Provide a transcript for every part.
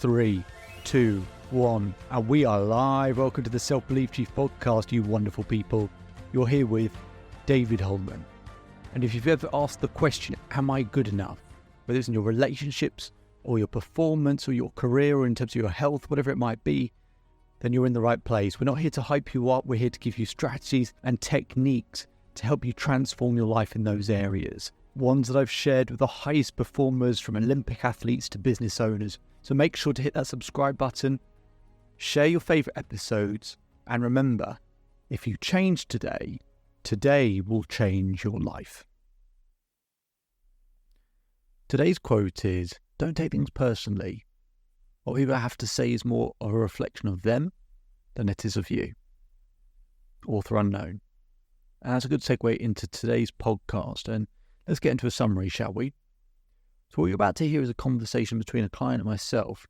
3, 2, 1, and we are live. Welcome to the Self-Belief Chief podcast, you wonderful people. You're here with David Holman. And if you've ever asked the question, am I good enough? Whether it's in your relationships or your performance or your career or in terms of your health, whatever it might be, then you're in the right place. We're not here to hype you up. We're here to give you strategies and techniques to help you transform your life in those areas. Ones that I've shared with the highest performers, from Olympic athletes to business owners. So make sure to hit that subscribe button, share your favorite episodes, and remember, if you change today, today will change your life. Today's quote is, don't take things personally. What people have to say is more of a reflection of them than it is of you. Author unknown. And that's a good segue into today's podcast. And let's get into a summary, shall we? So what you're about to hear is a conversation between a client and myself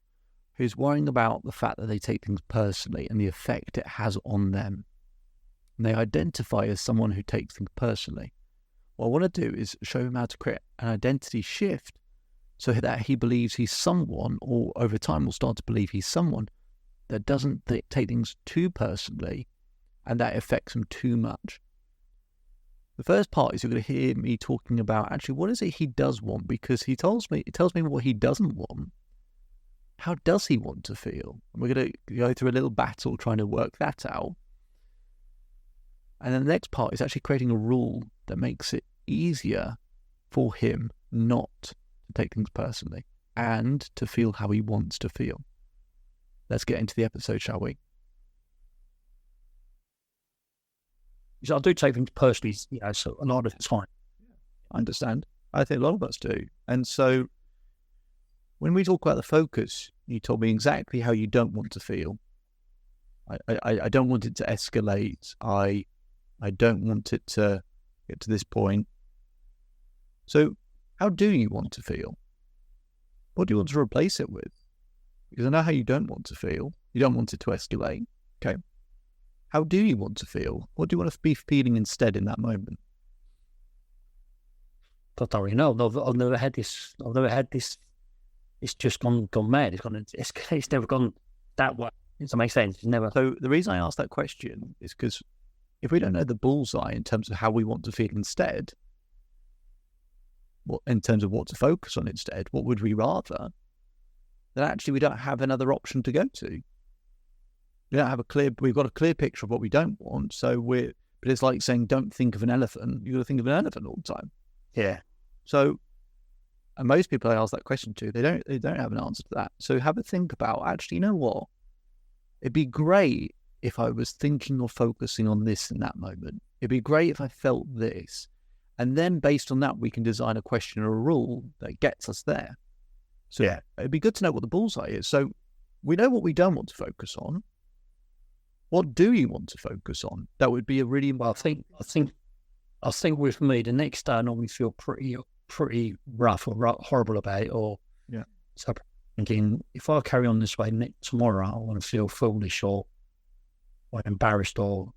who's worrying about the fact that they take things personally and the effect it has on them. And they identify as someone who takes things personally. What I want to do is show him how to create an identity shift so that he believes he's someone, or over time will start to believe he's someone that doesn't take things too personally and that affects him too much. The first part is you're going to hear me talking about actually what is it he does want, because it tells me what he doesn't want. How does he want to feel? And we're going to go through a little battle trying to work that out. And then the next part is actually creating a rule that makes it easier for him not to take things personally and to feel how he wants to feel. Let's get into the episode, shall we? So I do take things personally, so a lot of the time. I understand. I think a lot of us do. And so when we talk about the focus, you told me exactly how you don't want to feel. I don't want it to escalate. I don't want it to get to this point. So how do you want to feel? What do you want to replace it with? Because I know how you don't want to feel. You don't want it to escalate. Okay. How do you want to feel? What do you want to be feeling instead in that moment? I don't really know. I've never had this. It's just gone mad. It's never gone that way. Does that make sense? It's never. So the reason I asked that question is because if we don't know the bullseye in terms of how we want to feel instead, in terms of what to focus on instead, what would we rather, then actually we don't have another option to go to. We've got a clear picture of what we don't want. But it's like saying, don't think of an elephant. You've got to think of an elephant all the time. Yeah. So, and most people I ask that question to, they don't have an answer to that. So have a think about, actually, you know what? It'd be great if I was thinking or focusing on this in that moment. It'd be great if I felt this. And then based on that, we can design a question or a rule that gets us there. So yeah, it'd be good to know what the bullseye is. So we know what we don't want to focus on. What do you want to focus on? That would be a really. Well, I think with me, the next day I normally feel pretty rough or horrible about it, or yeah. So I'm thinking, if I carry on this way tomorrow, I want to feel foolish or embarrassed, or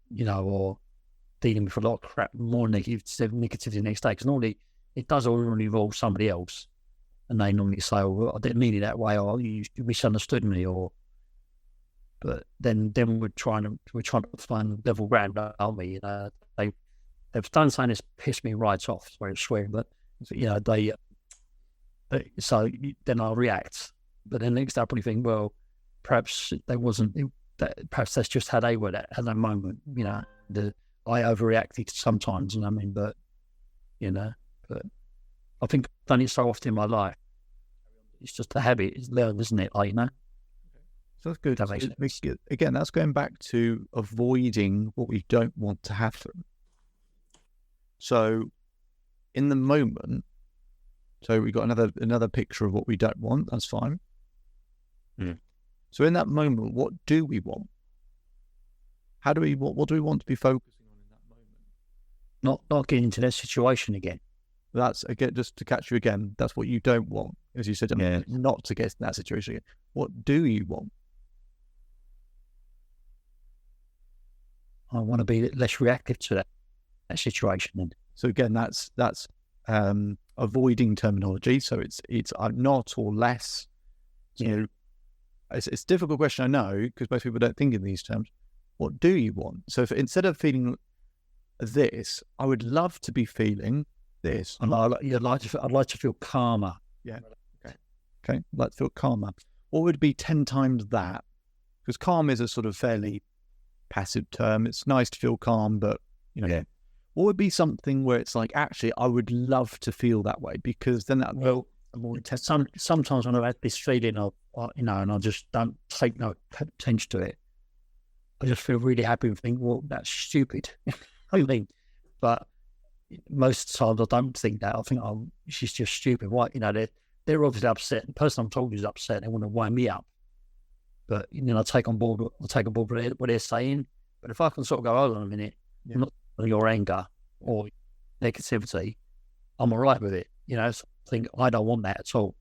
dealing with a lot of crap, more negativity the next day. Because normally it does all involve somebody else, and they normally say, "Oh, well, I didn't mean it that way," or "You misunderstood me," or. But then we're trying to find level ground, aren't we? They've done something that's pissed me right off. Sorry to swear, but so then I'll react. But then next I probably think, well, perhaps perhaps that's just how they were at that moment. I overreacted sometimes, but I think I've done it so often in my life. It's just a habit. It's learned, isn't it? So that's good. Again, that's going back to avoiding what we don't want to happen. So in the moment, so we got another picture of what we don't want. That's fine. Mm. So in that moment, what do we want? What do we want to be focusing on in that moment? Not getting into that situation again. That's, again, just to catch you again, that's what you don't want. As you said, not to get in that situation again. What do you want? I want to be less reactive to that situation. Then. So again, that's avoiding terminology. So it's not or less. So it's a difficult question, I know, because most people don't think in these terms. What do you want? So instead of feeling this, I would love to be feeling this. I'd like to feel calmer. Yeah. Okay. I'd like to feel calmer. What would be 10 times that? Because calm is a sort of fairly passive term. It's nice to feel calm, but what would be something where it's like, actually, I would love to feel that way, because then that will more intense. Sometimes when I've had this feeling of, and I just don't take no attention to it, I just feel really happy and think, well, that's stupid. I mean, but most times I don't think that. I think, oh, she's just stupid. Why? They're obviously upset. The person I'm talking to is upset. They want to wind me up. But I take on board what they're saying. But if I can sort of go, hold on a minute, I'm not on your anger or negativity, I'm all right with it. So I think I don't want that at all.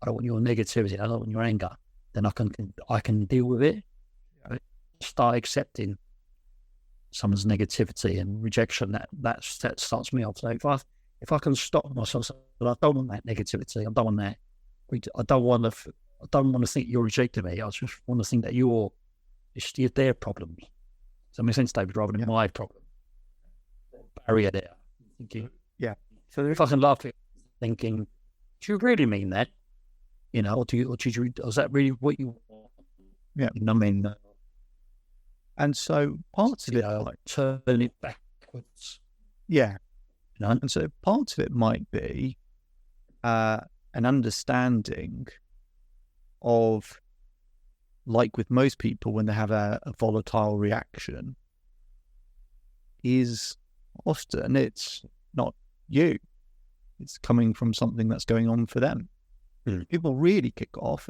I don't want your negativity. I don't want your anger. Then I can deal with it. Yeah. Start accepting someone's negativity and rejection. That starts me off. So if I can stop myself, but I don't want that negativity. I don't want that. I don't want to think you're rejecting me. I just want to think that it's their problems. Does that make sense, David? Rather than my problem. Barrier there. Thinking, So if I can laugh at it, thinking, do you really mean that? Or is that really what you want? Yeah. I mean, and so parts of it are like turn it backwards. Yeah. And so part of it might be an understanding of, like with most people, when they have a volatile reaction, is often it's not you. It's coming from something that's going on for them. People really kick off.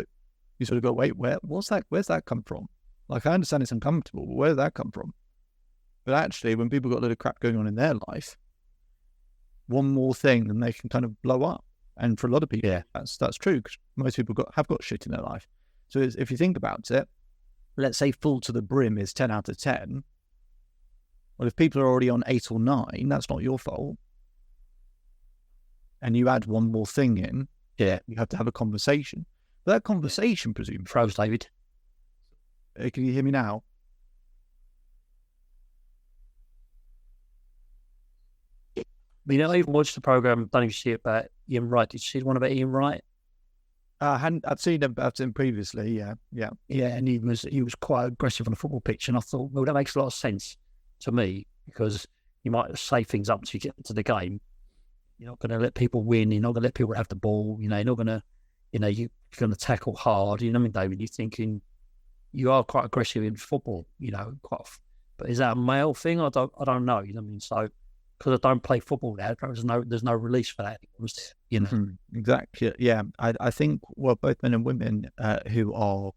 You sort of go, wait, where's that come from? Like, I understand it's uncomfortable, but where did that come from? But actually, when people got a lot of crap going on in their life, one more thing and they can kind of blow up. And for a lot of people, that's true, because most people have got shit in their life. So if you think about it, let's say full to the brim is 10 out of 10. Well, if people are already on 8 or 9, that's not your fault. And you add one more thing in, you have to have a conversation. But that conversation, presumably, froze, David. Can you hear me now? I even watched the program. Don't even see it about Ian Wright. Did you see the one about Ian Wright? I've seen him previously. Yeah. And he was quite aggressive on the football pitch, and I thought, well, that makes a lot of sense to me, because you might say things up to you get to the game. You're not going to let people win. You're not going to let people have the ball. You're not going to, you're going to tackle hard. You know what I mean, David? You're thinking you are quite aggressive in football. But is that a male thing? I don't know. You know what I mean? So, because I don't play football now, there's no release for that. Exactly. Yeah. I think, well, both men and women who are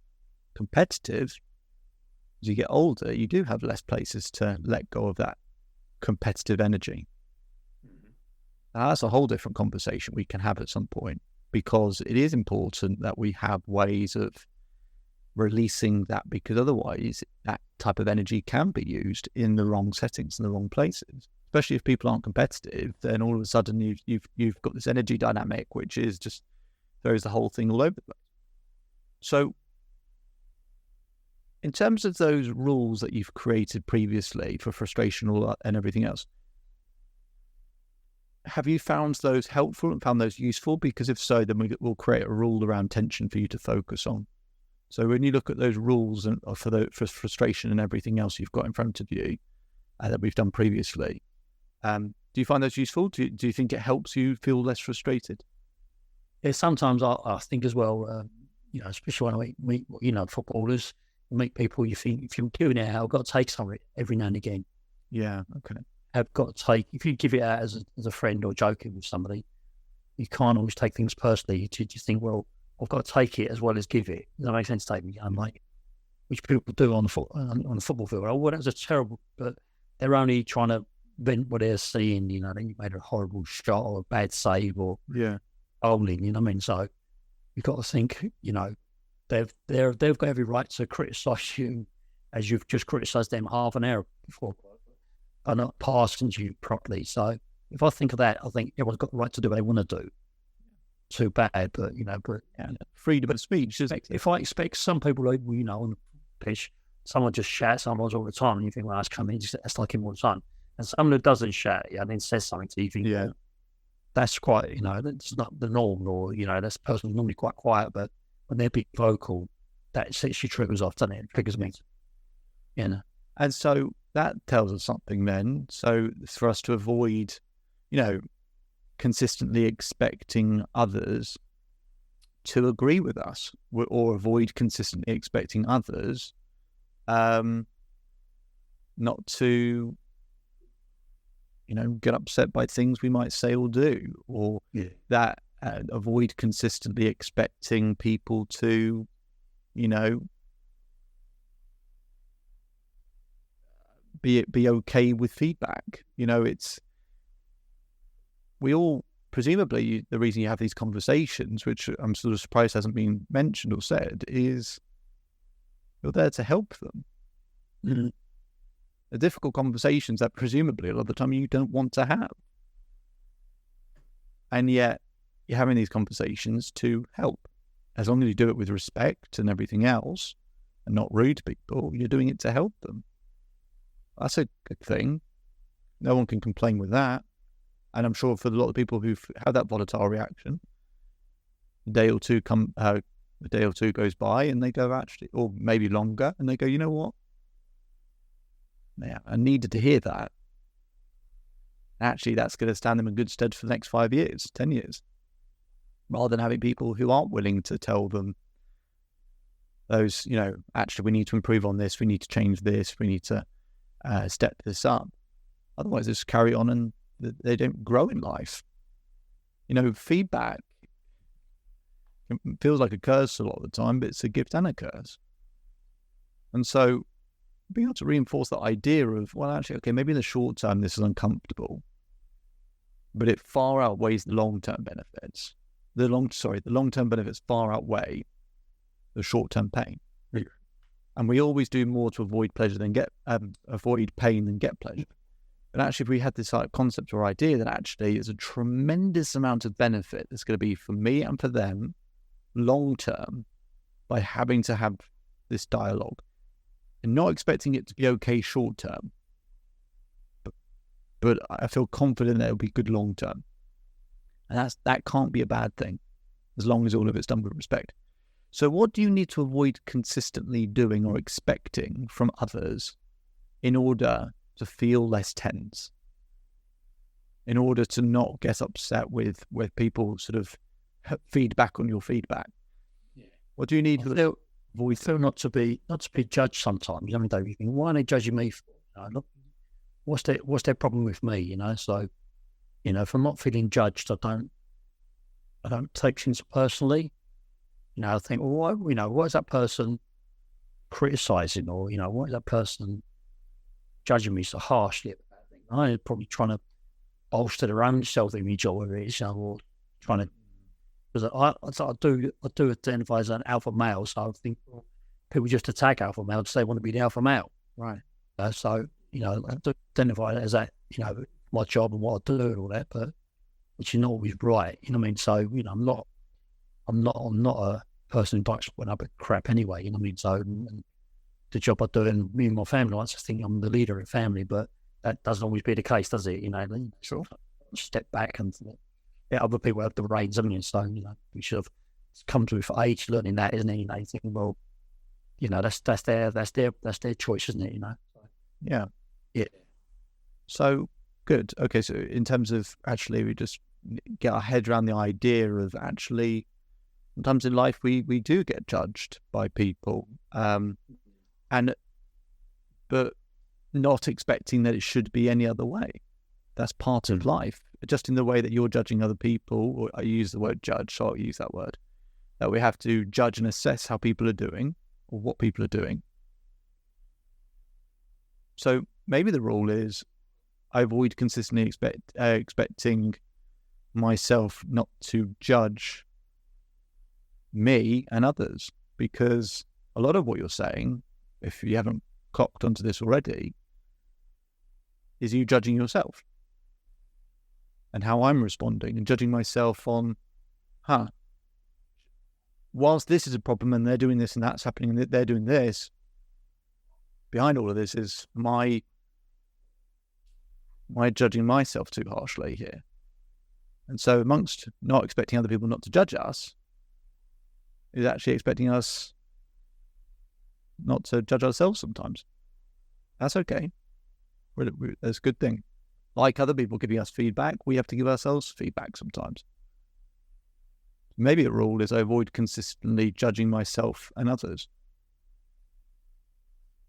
competitive, as you get older, you do have less places to let go of that competitive energy. That's a whole different conversation we can have at some point, because it is important that we have ways of releasing that, because otherwise that type of energy can be used in the wrong settings, in the wrong places. Especially if people aren't competitive, then all of a sudden you've got this energy dynamic, which is just throws the whole thing all over the place. So, in terms of those rules that you've created previously for frustration and everything else, have you found those helpful and found those useful? Because if so, then we'll create a rule around tension for you to focus on. So when you look at those rules and for frustration and everything else you've got in front of you that we've done previously, do you find those useful? Do you think it helps you feel less frustrated? Yeah, sometimes I think as well, especially when I meet footballers, meet people, you think, if you're doing it, I've got to take some of it every now and again. Yeah, okay. I've got to take, if you give it out as a friend or joking with somebody, you can't always take things personally. You just think, well, I've got to take it as well as give it. Does that make sense, David? Like, which people do on the football field. Oh, well, that was a terrible, but they're only trying to vent what they're seeing. Then you made a horrible shot or a bad save or bowling. You know what I mean? So you've got to think. They've got every right to criticise you as you've just criticised them half an hour before, are not passing you properly. So if I think of that, I think everyone's got the right to do what they want to do. too bad, but freedom of speech, isn't it? if I expect some people, like, on the pitch, someone just shouts someone all the time, and you think, well, that's coming, that's like him all the time. And someone who doesn't shout, and then says something to you, you think, well, that's quite, that's not the norm, or, that's a person normally quite quiet, but when they're being vocal, that actually triggers off, doesn't it? It triggers me. And so that tells us something then. So for us to avoid, consistently expecting others to agree with us, or avoid consistently expecting others not to, get upset by things we might say or do, or that avoid consistently expecting people to, be okay with feedback. We all, presumably, the reason you have these conversations, which I'm sort of surprised hasn't been mentioned or said, is you're there to help them. Mm-hmm. The difficult conversations that presumably a lot of the time you don't want to have. And yet you're having these conversations to help. As long as you do it with respect and everything else, and not rude to people, you're doing it to help them. That's a good thing. No one can complain with that. And I'm sure for a lot of people who've had that volatile reaction, a day or two goes by and they go, actually, or maybe longer, and they go, you know what? Yeah, I needed to hear that. Actually, that's going to stand them in good stead for the next 5 years, 10 years, rather than having people who aren't willing to tell them those, actually, we need to improve on this, we need to change this, we need to step this up. Otherwise, they just carry on and they don't grow in life. Feedback feels like a curse a lot of the time, but it's a gift and a curse. And so being able to reinforce that idea of, well, actually, okay, maybe in the short term this is uncomfortable, but it far outweighs the long-term benefits. The long-term benefits far outweigh the short-term pain. Yeah. And we always do more to avoid pleasure than avoid pain than get pleasure. But actually, if we had this concept or idea that actually there's a tremendous amount of benefit that's going to be for me and for them long-term by having to have this dialogue and not expecting it to be okay short-term, but I feel confident that it'll be good long-term. And that can't be a bad thing as long as all of it's done with respect. So what do you need to avoid consistently doing or expecting from others in order to feel less tense, in order to not get upset with people sort of feedback on your feedback? Yeah. What do you need to avoid? Feel not to be judged sometimes. You think, why are they judging me for? What's their problem with me? So, if I'm not feeling judged, I don't take things personally. I think, well, what is that person criticizing, or what is that person judging me so harshly about things? I'm probably trying to bolster their own self-image, or whatever it is, or trying to, because I do identify as an alpha male, so I think people just attack alpha males because they want to be the alpha male, right? So I do identify as that, my job and what I do and all that, but which is not always right. So I'm not a person who likes when I put crap anyway. So and the job I do, and me and my family, I just think I'm the leader of the family, but that doesn't always be the case, does it? Sure. Step back and let other people have the reins, haven't you? So we should have come to age learning that, isn't it? Thinking, well, that's their choice, isn't it? Yeah. Yeah. So good. Okay. So in terms of actually, we just get our head around the idea of actually, sometimes in life we do get judged by people, but not expecting that it should be any other way. That's part of life. Just in the way that you're judging other people, or I use the word judge, so I'll use that word, that we have to judge and assess how people are doing or what people are doing. So maybe the rule is I avoid consistently expecting myself not to judge me and others, because a lot of what you're saying, if you haven't clocked onto this already, is you judging yourself and how I'm responding, and judging myself on, whilst this is a problem and they're doing this and that's happening and they're doing this, behind all of this is my judging myself too harshly here. And so amongst not expecting other people not to judge us is actually expecting us not to judge ourselves sometimes. That's okay. That's a good thing. Like other people giving us feedback, we have to give ourselves feedback sometimes. Maybe a rule is I avoid consistently judging myself and others.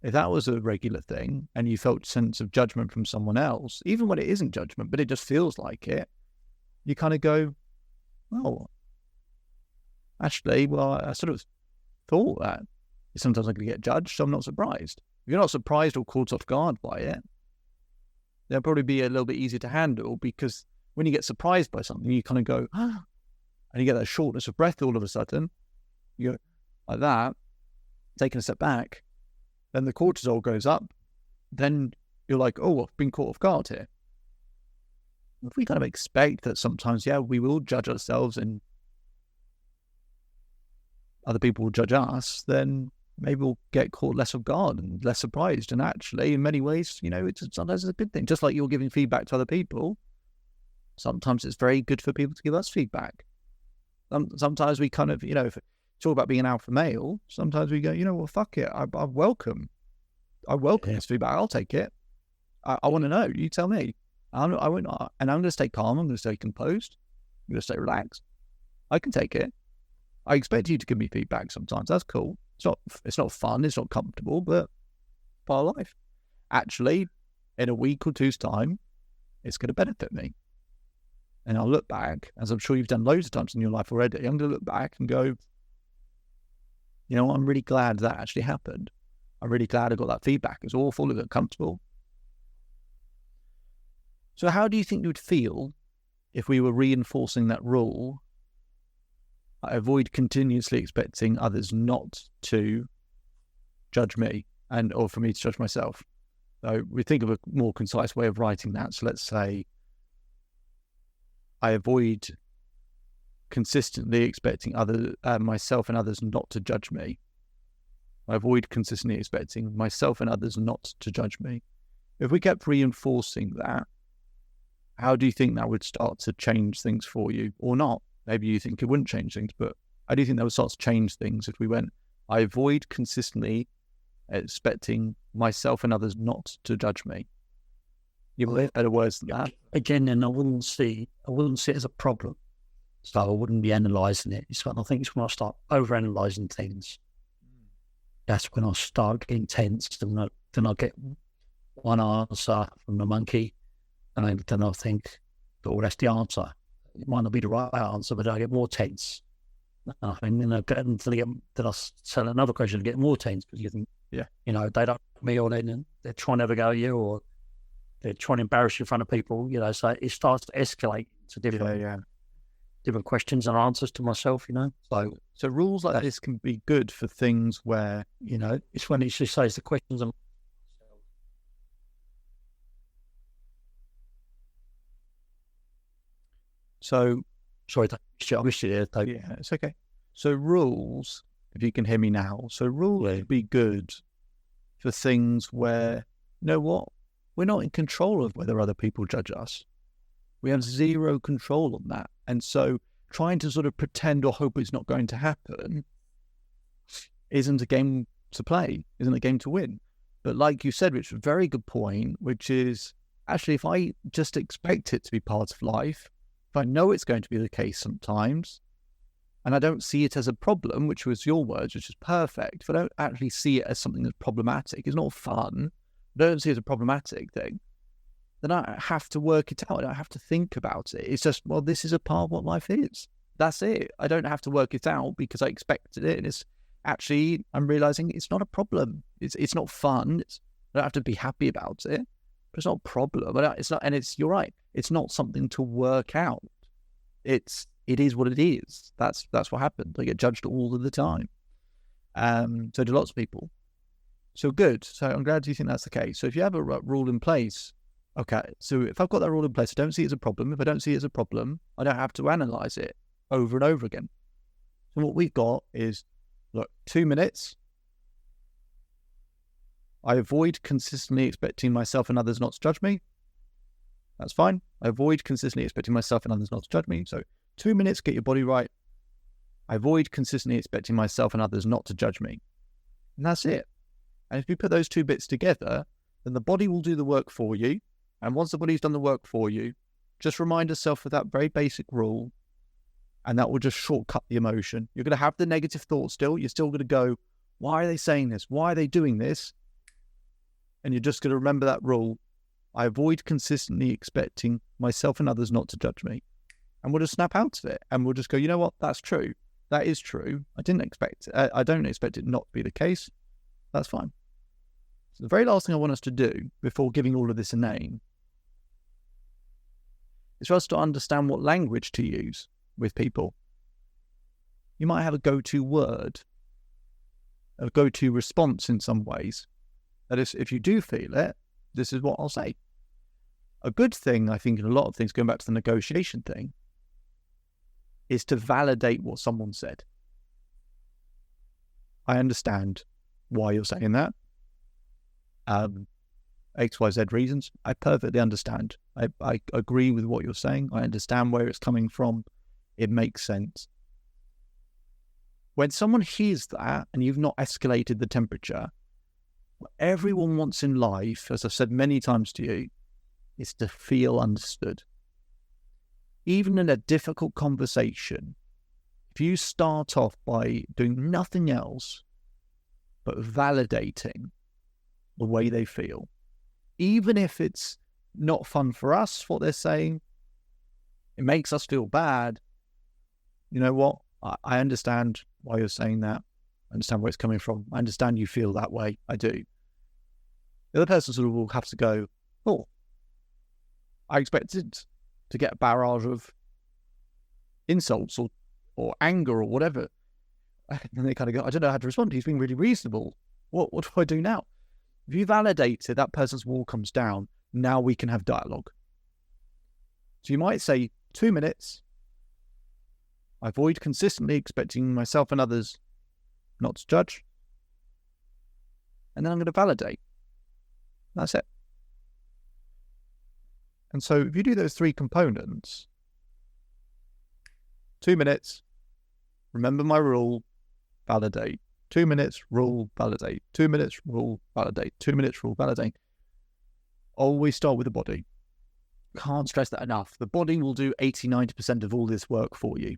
If that was a regular thing and you felt a sense of judgment from someone else, even when it isn't judgment, but it just feels like it, you kind of go, oh, actually, well, I sort of thought that sometimes I'm going to get judged, so I'm not surprised. If you're not surprised or caught off guard by it, they'll probably be a little bit easier to handle, because when you get surprised by something, you kind of go, ah, and you get that shortness of breath all of a sudden. You go like that, taking a step back, then the cortisol goes up, then you're like, oh, I've been caught off guard here. If we kind of expect that sometimes, we will judge ourselves and other people will judge us, then maybe we'll get caught less off guard and less surprised. And actually, in many ways, sometimes it's a good thing. Just like you're giving feedback to other people, sometimes it's very good for people to give us feedback. Sometimes we kind of, if it's all about being an alpha male, sometimes we go, well, fuck it. I welcome this feedback. I'll take it. I want to know. You tell me. And I'm going to stay calm. I'm going to stay composed. I'm going to stay relaxed. I can take it. I expect you to give me feedback sometimes. That's cool. It's not fun. It's not comfortable, but part of life. Actually, in a week or two's time, it's going to benefit me. And I'll look back, as I'm sure you've done loads of times in your life already. I'm going to look back and go, I'm really glad that actually happened. I'm really glad I got that feedback. It was awful. It was uncomfortable. So how do you think you would feel if we were reinforcing that rule? I avoid continuously expecting others not to judge me or for me to judge myself. So we think of a more concise way of writing that. So let's say I avoid consistently expecting myself and others not to judge me. I avoid consistently expecting myself and others not to judge me. If we kept reinforcing that, how do you think that would start to change things for you, or not? Maybe you think it wouldn't change things, but I do think that would start to change things if we went, I avoid consistently expecting myself and others not to judge me. You have better words than that. Again, then I wouldn't see it as a problem. So I wouldn't be analysing it. I think it's when I start over-analysing things. That's when I start getting tense. Then I get one answer from the monkey, and then I think, oh, that's the answer. It might not be the right answer, but I get more tense. And then I tell another question and get more tense, because you think, they don't know me, or they're trying to have a go at you, or they're trying to embarrass you in front of people, so it starts to escalate to different questions and answers to myself, So rules like this can be good for things where, it's when it just says the questions and so sorry, I missed you there. Yeah, it's okay. So rules, if you can hear me now, rules would be good for things where, you know what, we're not in control of whether other people judge us. We have zero control on that. And so trying to sort of pretend or hope it's not going to happen isn't a game to play, isn't a game to win. But like you said, which is a very good point, which is actually if I just expect it to be part of life, if I know it's going to be the case sometimes, and I don't see it as a problem, which was your words, which is perfect, if I don't actually see it as something that's problematic, it's not fun, I don't see it as a problematic thing, then I have to work it out. I don't have to think about it. It's just, well, this is a part of what life is. That's it. I don't have to work it out because I expected it. And it's actually, I'm realizing it's not a problem. It's not fun. I don't have to be happy about it, but it's not a problem. It's not, and you're right. It's not something to work out. It is what it is. That's what happens. I get judged all of the time. So do lots of people. So good. So I'm glad you think that's the case. So if you have a rule in place, okay, so if I've got that rule in place, I don't see it as a problem. If I don't see it as a problem, I don't have to analyze it. over and over again. So what we've got is, look, 2 minutes. I avoid consistently expecting myself and others not to judge me. That's fine. I avoid consistently expecting myself and others not to judge me. So 2 minutes, get your body right. I avoid consistently expecting myself and others not to judge me. And that's it. And if you put those two bits together, then the body will do the work for you. And once the body's done the work for you, just remind yourself of that very basic rule, and that will just shortcut the emotion. You're going to have the negative thoughts still. You're still going to go, why are they saying this? Why are they doing this? And you're just going to remember that rule. I avoid consistently expecting myself and others not to judge me. And we'll just snap out of it. And we'll just go, you know what? That's true. That is true. I don't expect it not to be the case. That's fine. So the very last thing I want us to do before giving all of this a name is for us to understand what language to use with people. You might have a go-to word, a go-to response in some ways. That is, if you do feel it, this is what I'll say. A good thing, I think, in a lot of things, going back to the negotiation thing, is to validate what someone said. I understand why you're saying that. XYZ reasons. I perfectly understand. I agree with what you're saying. I understand where it's coming from. It makes sense. When someone hears that and you've not escalated the temperature, what everyone wants in life, as I've said many times to you, is to feel understood. Even in a difficult conversation, if you start off by doing nothing else but validating the way they feel, even if it's not fun for us, what they're saying, it makes us feel bad. You know what? I understand why you're saying that. I understand where it's coming from. I understand you feel that way. I do. The other person sort of will have to go, oh, I expected to get a barrage of insults or anger or whatever. And they kind of go, I don't know how to respond. He's being really reasonable. What do I do now? If you validate it, that person's wall comes down. Now we can have dialogue. So you might say 2 minutes. I avoid consistently expecting myself and others not to judge. And then I'm going to validate. That's it. And so if you do those three components, 2 minutes, remember my rule, validate. 2 minutes, rule, validate. 2 minutes, rule, validate. 2 minutes, rule, validate. Always start with the body. Can't stress that enough. The body will do 80-90% of all this work for you.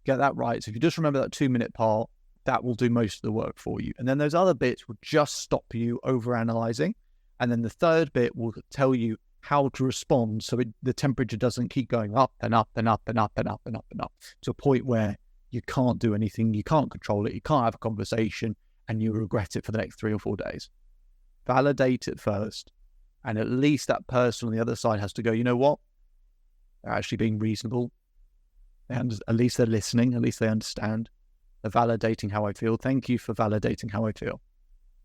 Get that right. So if you just remember that 2 minute part, that will do most of the work for you. And then those other bits will just stop you overanalyzing. And then the third bit will tell you how to respond so the temperature doesn't keep going up and up and up and up and up and up and up to a point where you can't do anything, you can't control it, you can't have a conversation, and you regret it for the next 3 or 4 days. Validate it first, and at least that person on the other side has to go, you know what? They're actually being reasonable. And at least they're listening, at least they understand. They're validating how I feel. Thank you for validating how I feel.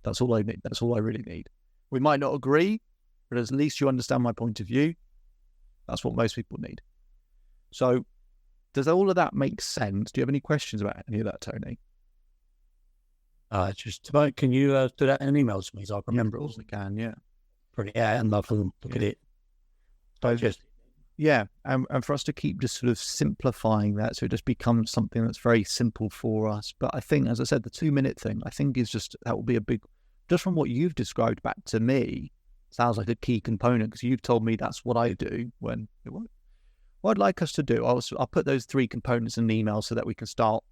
That's all I need. That's all I really need. We might not agree, but at least you understand my point of view. That's what most people need. So does all of that make sense? Do you have any questions about any of that, Tony? Just about, can you do that in an email to me so I can remember it? Of course I can, yeah. Brilliant. Yeah, and I'll look at it. So yeah, and for us to keep just sort of simplifying that so it just becomes something that's very simple for us. But I think, as I said, the 2 minute thing, I think is just, that will be a big, just from what you've described back to me, sounds like a key component, because you've told me that's what I do when it works. What I'd like us to do, I'll put those 3 components in an email so that we can start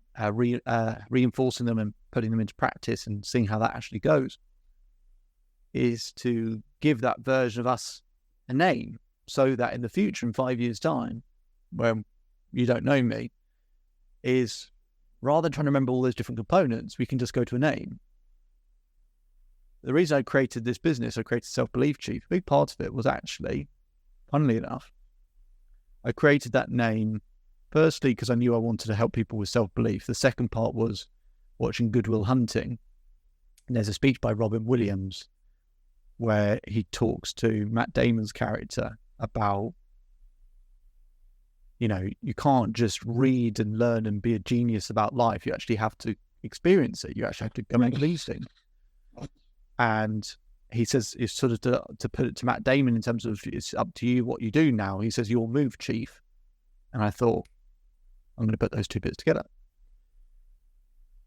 reinforcing them and putting them into practice and seeing how that actually goes, is to give that version of us a name so that in the future, in 5 years' time, when you don't know me, is rather than trying to remember all those different components, we can just go to a name. The reason I created this business, I created Self-Belief Chief, a big part of it was actually, funnily enough, I created that name firstly because I knew I wanted to help people with self-belief. The second part was watching Good Will Hunting. And there's a speech by Robin Williams where he talks to Matt Damon's character about, You can't just read and learn and be a genius about life. You actually have to experience it. You actually have to go and these things. And he says, it's sort of to put it to Matt Damon in terms of it's up to you what you do now. He says, you'll move, chief. And I thought, I'm going to put those two bits together.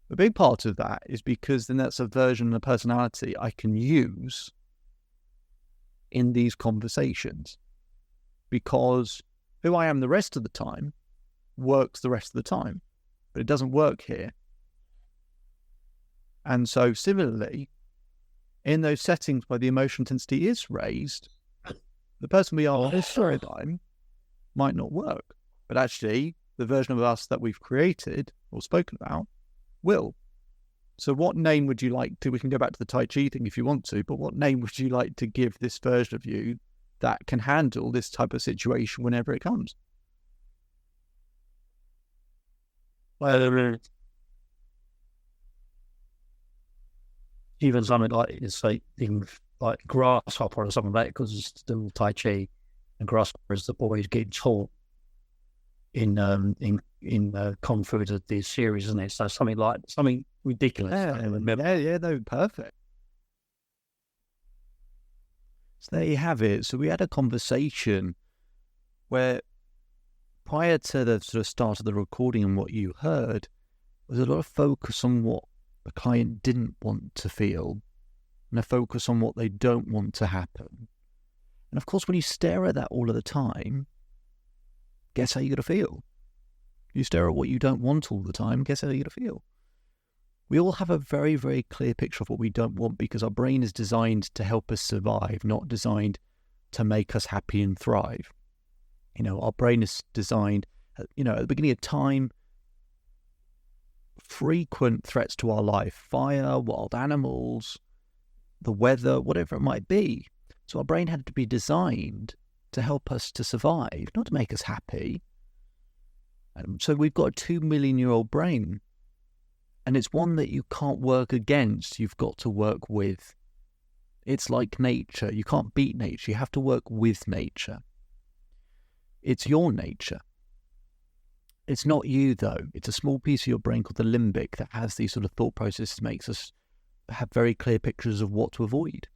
A big part of that is because then that's a version of the personality I can use in these conversations, because who I am the rest of the time works the rest of the time, but it doesn't work here. And so similarly, in those settings where the emotion intensity is raised, the person we are this paradigm might not work, but actually the version of us that we've created or spoken about will. So what name would you like to, we can go back to the Tai Chi thing if you want to, but what name would you like to give this version of you that can handle this type of situation whenever it comes? Well, even something like, it's like grasshopper or something like that, because it's still Tai Chi, and grasshopper is the boy who's getting taught in Kung Fu, the series, isn't it? So something ridiculous. No, perfect. So there you have it. So we had a conversation where, prior to the sort of start of the recording and what you heard, was a lot of focus on what the client didn't want to feel, and a focus on what they don't want to happen. And of course, when you stare at that all of the time, guess how you're going to feel? You stare at what you don't want all the time, guess how you're going to feel? We all have a very, very clear picture of what we don't want, because our brain is designed to help us survive, not designed to make us happy and thrive. Our brain is designed, at the beginning of time, frequent threats to our life, fire, wild animals, the weather, whatever it might be. So our brain had to be designed to help us to survive, not to make us happy. So we've got a 2 million-year-old brain, and it's one that you can't work against, you've got to work with. It's like nature. You can't beat nature. You have to work with nature. It's your nature. It's not you, though. It's a small piece of your brain called the limbic that has these sort of thought processes, makes us have very clear pictures of what to avoid.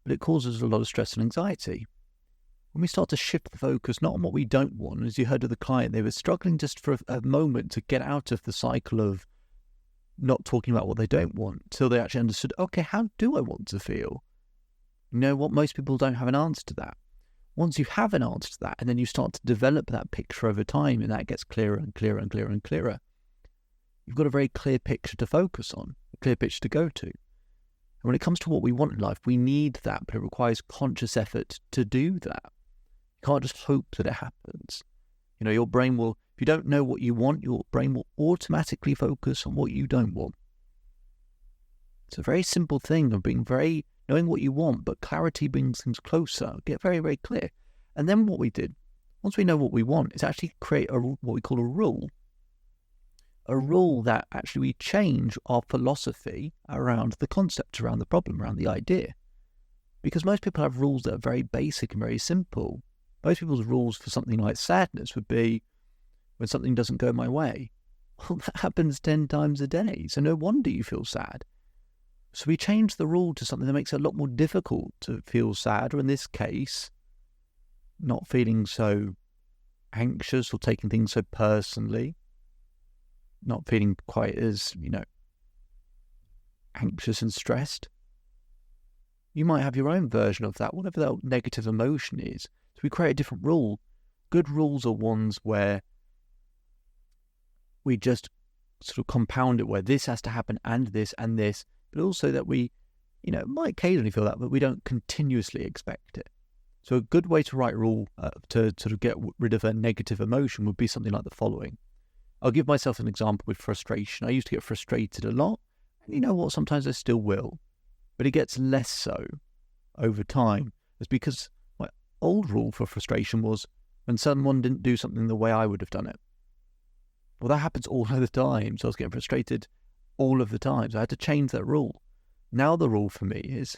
But it causes a lot of stress and anxiety. When we start to shift the focus, not on what we don't want, as you heard of the client, they were struggling just for a moment to get out of the cycle of not talking about what they don't want, till they actually understood, okay, how do I want to feel? You know what? Most people don't have an answer to that. Once you have an answer to that, and then you start to develop that picture over time, and that gets clearer and clearer and clearer and clearer, you've got a very clear picture to focus on, a clear picture to go to. And when it comes to what we want in life, we need that, but it requires conscious effort to do that. You can't just hope that it happens. Your brain will, if you don't know what you want, your brain will automatically focus on what you don't want. It's a very simple thing of knowing what you want, but clarity brings things closer. Get very, very clear. And then what we did, once we know what we want, is actually create what we call a rule. A rule that actually we change our philosophy around the concept, around the problem, around the idea. Because most people have rules that are very basic and very simple. Most people's rules for something like sadness would be, when something doesn't go my way, well, that happens 10 times a day. So no wonder you feel sad. So we change the rule to something that makes it a lot more difficult to feel sad, or in this case, not feeling so anxious or taking things so personally, not feeling quite as, anxious and stressed. You might have your own version of that, whatever that negative emotion is. So we create a different rule. Good rules are ones where we just sort of compound it, where this has to happen and this, but also that we, might occasionally feel that, but we don't continuously expect it. So a good way to write a rule to sort of get rid of a negative emotion would be something like the following. I'll give myself an example with frustration. I used to get frustrated a lot. And you know what? Sometimes I still will. But it gets less so over time. It's because my old rule for frustration was when someone didn't do something the way I would have done it. Well, that happens all of the time. So I was getting frustrated all of the time. So I had to change that rule. Now the rule for me is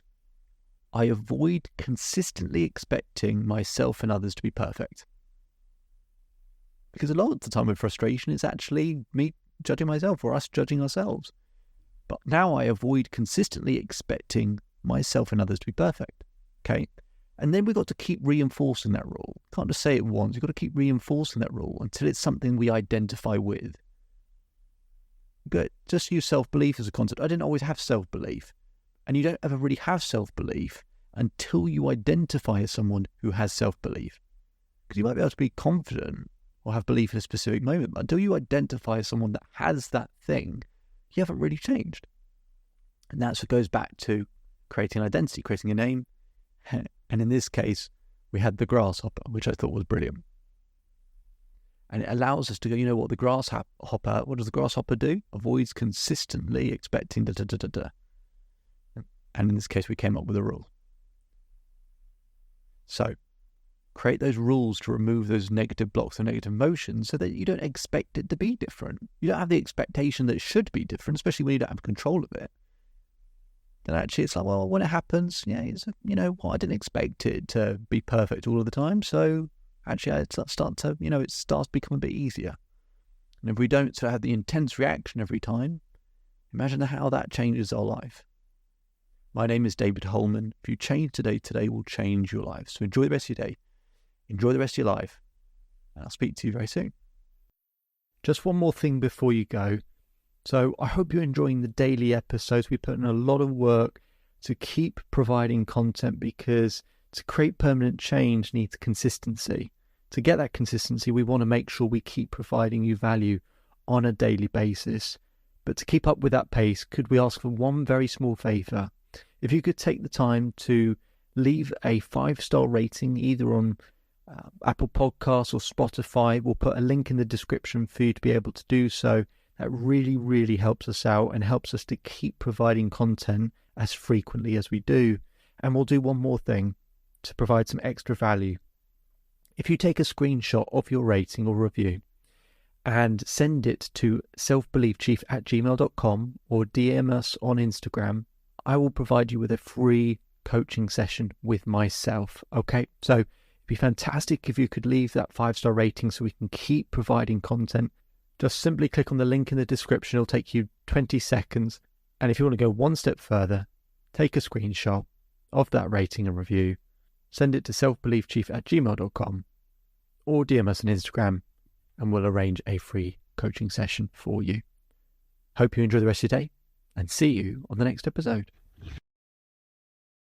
I avoid consistently expecting myself and others to be perfect. Because a lot of the time with frustration, it's actually me judging myself or us judging ourselves. But now I avoid consistently expecting myself and others to be perfect. Okay. And then we've got to keep reinforcing that rule. Can't just say it once. You've got to keep reinforcing that rule until it's something we identify with. Good. Just use self-belief as a concept. I didn't always have self-belief. And you don't ever really have self-belief until you identify as someone who has self-belief. Because you might be able to be confident or have belief in a specific moment, but until you identify as someone that has that thing, you haven't really changed. And that's what goes back to creating an identity, creating a name. And in this case, we had the grasshopper, which I thought was brilliant. And it allows us to go, you know what, the grasshopper, what does the grasshopper do? Avoids consistently expecting da-da-da-da-da. And in this case, we came up with a rule. So create those rules to remove those negative blocks or negative emotions so that you don't expect it to be different. You don't have the expectation that it should be different, especially when you don't have control of it. Then actually it's like, well, when it happens, I didn't expect it to be perfect all of the time. So actually it starts to become a bit easier. And if we don't have the intense reaction every time, imagine how that changes our life. My name is David Holman. If you change today, today will change your life. So enjoy the rest of your day. Enjoy the rest of your life. And I'll speak to you very soon. Just one more thing before you go. So I hope you're enjoying the daily episodes. We put in a lot of work to keep providing content because to create permanent change needs consistency. To get that consistency, we want to make sure we keep providing you value on a daily basis. But to keep up with that pace, could we ask for one very small favour? If you could take the time to leave a 5-star rating either on Apple Podcasts or Spotify. We'll put a link in the description for you to be able to do so. That really, really helps us out and helps us to keep providing content as frequently as we do. And we'll do one more thing to provide some extra value. If you take a screenshot of your rating or review and send it to selfbeliefchief@gmail.com or DM us on Instagram, I will provide you with a free coaching session with myself. Okay, so it'd be fantastic if you could leave that 5-star rating so we can keep providing content. Just simply click on the link in the description. It'll take you 20 seconds. And if you want to go one step further, take a screenshot of that rating and review, send it to selfbeliefchief@gmail.com or DM us on Instagram and we'll arrange a free coaching session for you. Hope you enjoy the rest of your day and see you on the next episode.